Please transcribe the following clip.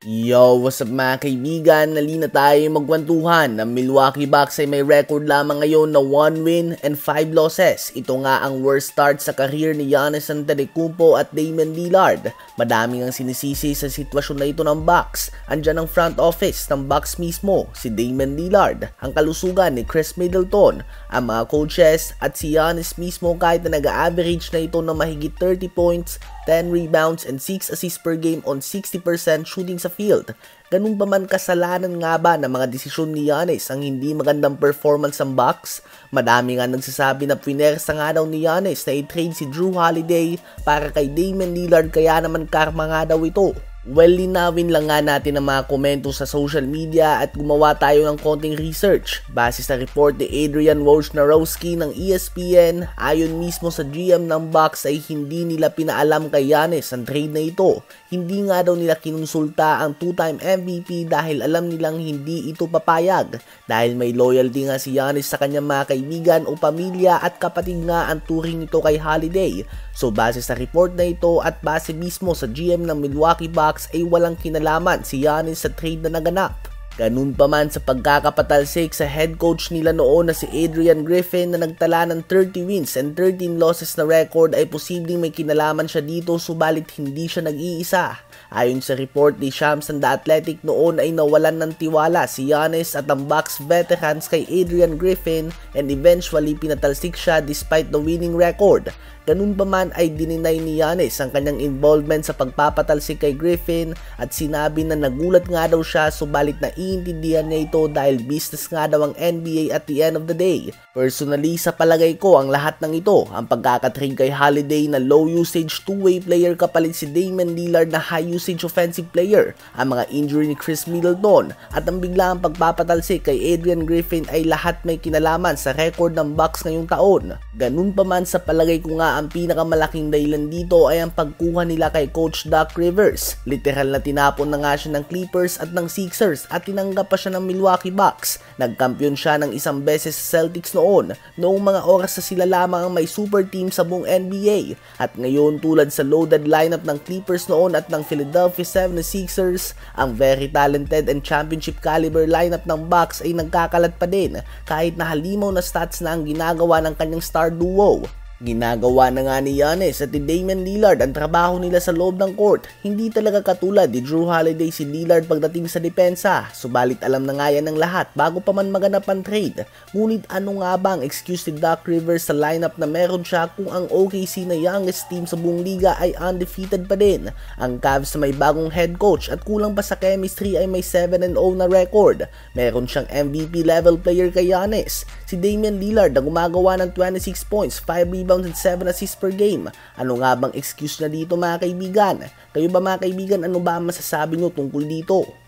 Yo, what's up mga kaibigan? Nalina tayo magkwentuhan. Ang Milwaukee Bucks ay may record lamang ngayon na 1 win and 5 losses. Ito nga ang worst start sa career ni Giannis Antetokounmpo at Damian Lillard. Madaming ang sinisisi sa sitwasyon na ito ng Bucks. Andyan ang front office ng Bucks mismo, si Damian Lillard, ang kalusugan ni Chris Middleton, ang mga coaches at si Giannis mismo kahit na nag-average na ito ng mahigit 30 points, 10 rebounds and 6 assists per game on 60% shooting sa field. Ganun pa man kasalanan nga ba ng mga desisyon ni Giannis ang hindi magandang performance ng Bucks? Madami nga nagsasabi na pinersa nga daw ni Giannis na i-trade si Jrue Holiday para kay Damian Lillard kaya naman karma nga daw ito. Well, linawin lang nga natin ang mga komento sa social media at gumawa tayo ng konting research. Base sa report ni Adrian Wojnarowski ng ESPN, ayon mismo sa GM ng Bucks ay hindi nila pinaalam kay Giannis ang trade na ito. Hindi nga daw nila kinonsulta ang two-time MVP dahil alam nilang hindi ito papayag. Dahil may loyalty nga si Giannis sa kanyang mga kaibigan o pamilya at kapatid nga ang turing nito kay Holiday. So base sa report na ito at base mismo sa GM ng Milwaukee Bucks ay walang kinalaman si Giannis sa trade na naganap. Ganun pa man sa pagkakapatalsik sa head coach nila noon na si Adrian Griffin na nagtala ng 30 wins and 13 losses na record ay posibleng may kinalaman siya dito subalit hindi siya nag-iisa. Ayon sa report ni Shams and The Athletic noon ay nawalan ng tiwala si Giannis at ang Bucks veterans kay Adrian Griffin and eventually pinatalsik siya despite the winning record. Ganun pa man ay dininay ni Giannis ang kanyang involvement sa pagpapatalsik kay Griffin at sinabi na nagulat nga daw siya subalit naiintindihan niya ito dahil business nga daw ang NBA at the end of the day. Personally, sa palagay ko ang lahat ng ito, ang pagkakatrade kay Holiday na low usage two-way player kapalit si Damian Lillard na high usage offensive player, ang mga injury ni Chris Middleton at ang biglaang pagpapatalsik kay Adrian Griffin ay lahat may kinalaman sa record ng Bucks ngayong taon. Ganun pa man sa palagay ko nga ang pinakamalaking dahilan dito ay ang pagkuha nila kay Coach Doc Rivers. Literal na tinapon na nga siya ng Clippers at ng Sixers at tinanggap pa siya ng Milwaukee Bucks. Nagkampiyon siya ng isang beses sa Celtics noong mga oras na sila lamang ang may super team sa buong NBA. At ngayon tulad sa loaded lineup ng Clippers noon at ng Philadelphia 76ers, ang very talented and championship caliber lineup ng Bucks ay nagkakalat pa din kahit na halimaw na stats na ang ginagawa ng kanyang star duo. Ginagawa na nga ni Giannis at ni Damian Lillard ang trabaho nila sa loob ng court. Hindi talaga katulad ni Jrue Holiday si Lillard pagdating sa depensa. Subalit alam na nga yan ng lahat bago pa man maganap ang trade. Ngunit ano nga ba ang excuse ni Doc Rivers sa lineup na meron siya kung ang OKC na youngest team sa buong liga ay undefeated pa din? Ang Cavs na may bagong head coach at kulang pa sa chemistry ay may 7-0 na record. Meron siyang MVP level player kay Giannis, si Damian Lillard na gumagawa ng 26 points, 5 rebounds and 7 assists per game. Ano nga bang excuse na dito mga kaibigan? Kayo ba mga kaibigan, ano ba ang masasabi nyo tungkol dito?